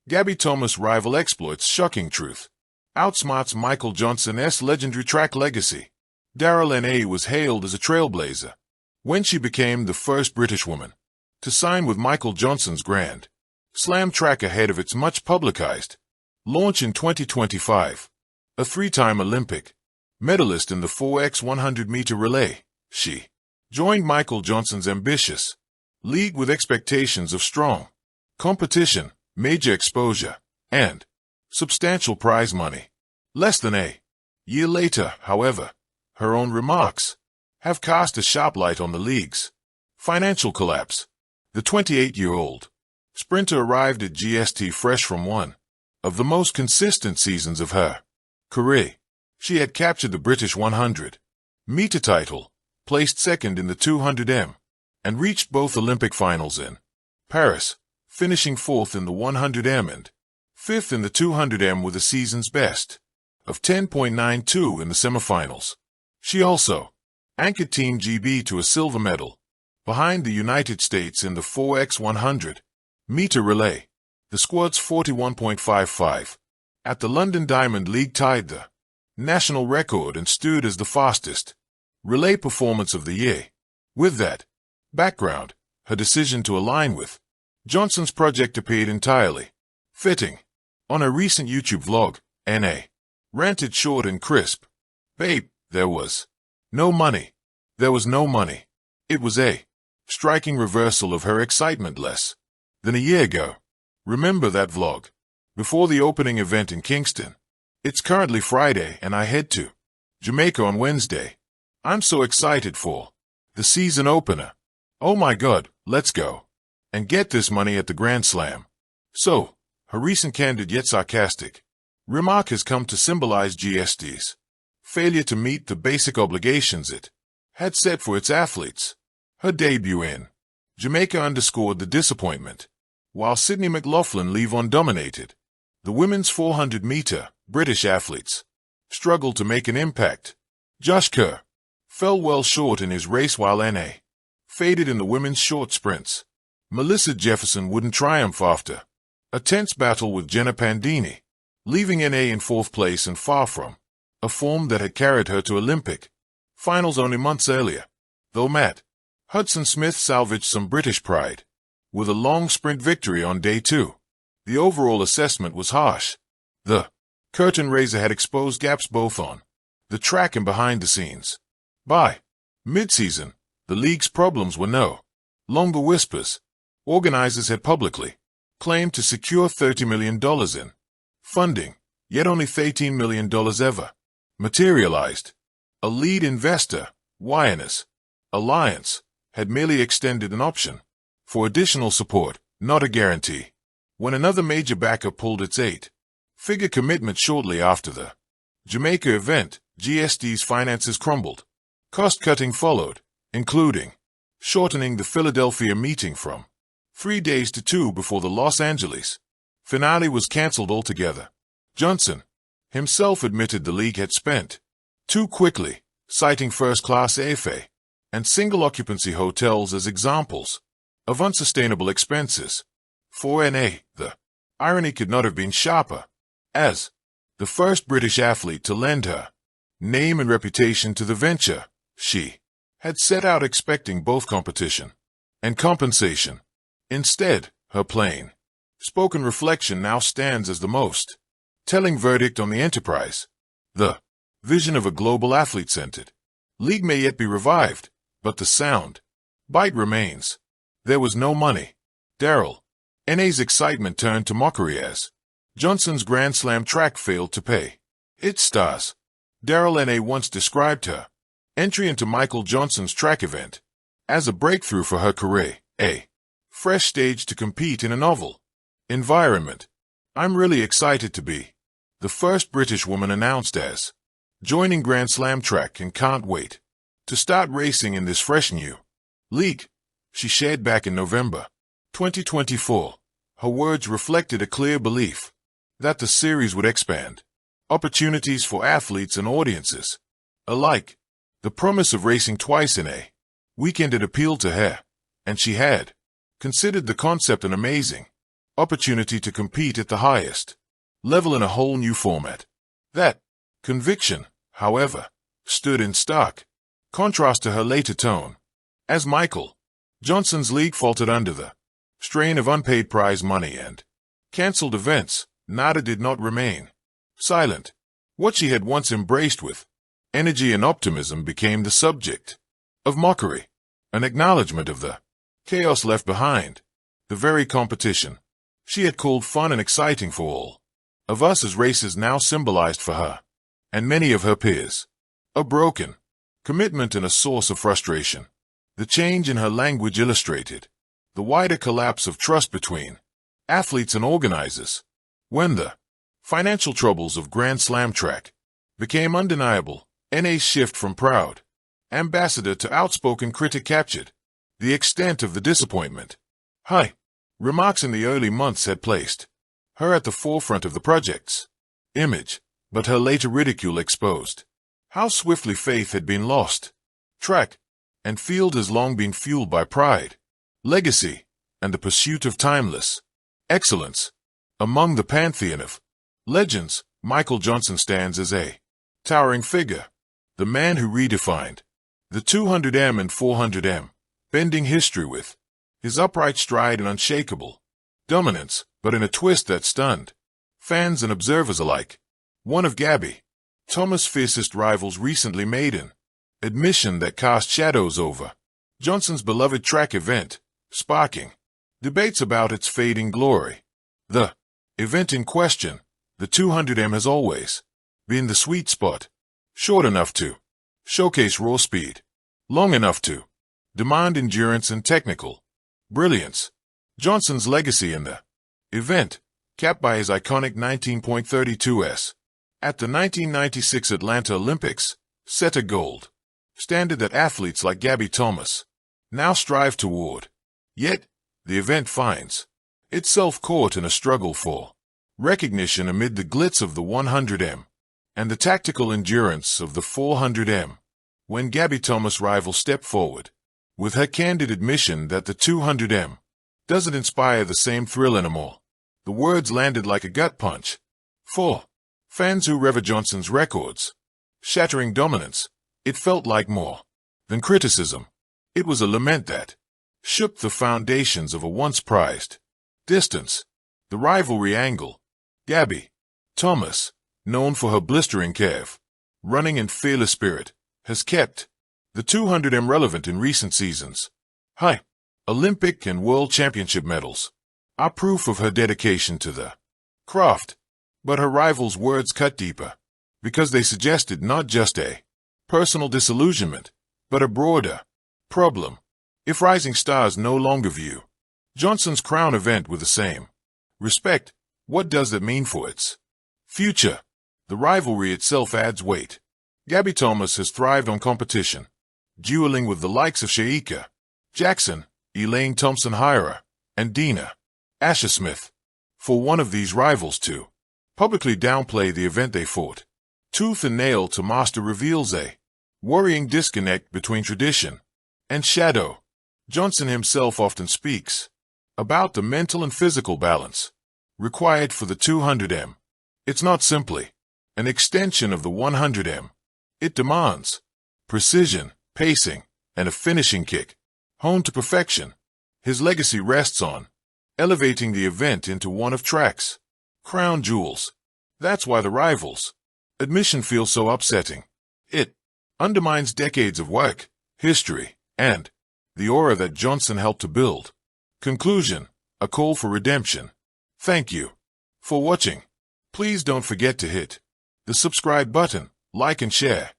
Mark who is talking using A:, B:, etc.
A: Gabby Thomas rival exploits shocking truth. Outsmarts Michael Johnson's legendary track legacy. Daryl N.A. was hailed as a trailblazer when she became the first British woman to sign with Michael Johnson's Grand Slam track ahead of its much publicized launch in 2025. A three-time Olympic medalist in the 4x100-meter relay, she joined Michael Johnson's ambitious league with expectations of strong competition, major exposure, and substantial prize money. Less than a year later, however, her own remarks have cast a sharp light on the league's financial collapse. The 28-year-old sprinter arrived at GST fresh from one of the most consistent seasons of her career. She had captured the British 100-meter title, placed second in the 200m, and reached both Olympic finals in Paris, finishing fourth in the 100m and fifth in the 200m with a season's best of 10.92 in the semifinals. She also anchored Team GB to a silver medal behind the United States in the 4x100-meter relay. The squad's 41.55 at the London Diamond League tied the national record and stood as the fastest relay performance of the year. With that background, her decision to align with Johnson's project appeared entirely fitting. On a recent YouTube vlog, N.A. ranted short and crisp, "Babe, there was no money. There was no money." It was a striking reversal of her excitement less than a year ago. Remember that vlog? Before the opening event in Kingston. It's currently Friday and I head to Jamaica on Wednesday. I'm so excited for the season opener. Oh my God, let's go and get this money at the Grand Slam. So, her recent candid yet sarcastic remark has come to symbolize GST's failure to meet the basic obligations it had set for its athletes. Her debut in Jamaica underscored the disappointment. While Sydney McLaughlin Levon dominated the women's 400-meter, British athletes struggled to make an impact. Josh Kerr fell well short in his race while N.A. faded in the women's short sprints. Melissa Jefferson wouldn't triumph after a tense battle with Jenna Pandini, leaving N.A. in fourth place and far from a form that had carried her to Olympic finals only months earlier. Though Matt Hudson-Smith salvaged some British pride with a long sprint victory on day 2, the overall assessment was harsh. The curtain raiser had exposed gaps both on the track and behind the scenes. By mid-season, the league's problems were no longer whispers. Organizers had publicly claimed to secure $30 million in funding, yet only $13 million ever materialized. A lead investor, Wyanners Alliance, had merely extended an option for additional support, not a guarantee. When another major backer pulled its eight-figure commitment shortly after the Jamaica event, GST's finances crumbled. Cost-cutting followed, including shortening the Philadelphia meeting from 3 days to 2 before the Los Angeles finale was cancelled altogether. Johnson himself admitted the league had spent too quickly, citing first-class airfare and single-occupancy hotels as examples of unsustainable expenses. For N.A., the irony could not have been sharper. As the first British athlete to lend her name and reputation to the venture, she had set out expecting both competition and compensation. Instead, her plain spoken reflection now stands as the most telling verdict on the enterprise. The vision of a global athlete-centered league may yet be revived, but the sound bite remains. There was no money. Daryl N.A.'s excitement turned to mockery as Johnson's Grand Slam track failed to pay its stars. Daryl N.A. once described her entry into Michael Johnson's track event as a breakthrough for her career, a fresh stage to compete in a novel environment. "I'm really excited to be the first British woman announced as joining Grand Slam track and can't wait to start racing in this fresh new league," she shared back in November 2024. Her words reflected a clear belief that the series would expand opportunities for athletes and audiences alike. The promise of racing twice in a weekend had appealed to her, and she had considered the concept an amazing opportunity to compete at the highest level in a whole new format. That conviction, however, stood in stark contrast to her later tone. As Michael Johnson's league faltered under the strain of unpaid prize money and cancelled events, Nada did not remain silent. What she had once embraced with energy and optimism became the subject of mockery, an acknowledgement of the chaos left behind. The very competition she had called fun and exciting for all of us as races now symbolized for her and many of her peers a broken commitment and a source of frustration. The change in her language illustrated the wider collapse of trust between athletes and organizers. When the financial troubles of Grand Slam track became undeniable, NA's shift from proud ambassador to outspoken critic captured the extent of the disappointment. High remarks in the early months had placed her at the forefront of the project's image, but her later ridicule exposed how swiftly faith had been lost. Track and field has long been fueled by pride, legacy, and the pursuit of timeless excellence. Among the pantheon of legends, Michael Johnson stands as a towering figure, the man who redefined the 200m and 400m, bending history with his upright stride and unshakable dominance, but in a twist that stunned fans and observers alike. One of Gabby Thomas' fiercest rivals recently made an admission that cast shadows over Johnson's beloved track event, sparking debates about its fading glory. The event in question, the 200m, has always been the sweet spot, short enough to showcase raw speed, long enough to demand endurance and technical brilliance. Johnson's legacy in the event, capped by his iconic 19.32s at the 1996 Atlanta Olympics, set a gold standard that athletes like Gabby Thomas now strive toward. Yet, the event finds itself caught in a struggle for recognition amid the glitz of the 100m and the tactical endurance of the 400m. When Gabby Thomas' rival stepped forward with her candid admission that the 200m doesn't inspire the same thrill anymore, the words landed like a gut punch. For fans who revere Johnson's records shattering dominance, it felt like more than criticism. It was a lament that shook the foundations of a once prized distance. The rivalry angle. Gabby Thomas, known for her blistering curve, running and fearless spirit, has kept the 200m relevant in recent seasons. High Olympic and World Championship medals are proof of her dedication to the craft, but her rivals' words cut deeper because they suggested not just a personal disillusionment, but a broader problem. If rising stars no longer view Johnson's crown event with the same respect, what does that mean for its future? The rivalry itself adds weight. Gabby Thomas has thrived on competition, dueling with the likes of Sha'carri Jackson, Elaine Thompson-Hyra, and Dina Asher-Smith. For one of these rivals to publicly downplay the event they fought tooth and nail to master reveals a worrying disconnect between tradition and shadow. Johnson himself often speaks about the mental and physical balance required for the 200m. It's not simply an extension of the 100m. It demands precision, pacing, and a finishing kick honed to perfection. His legacy rests on elevating the event into one of track's crown jewels. That's why the rivals' admission feels so upsetting. It undermines decades of work, history, and the aura that Johnson helped to build. Conclusion: a call for redemption. Thank you for watching. Please don't forget to hit the subscribe button, like and share.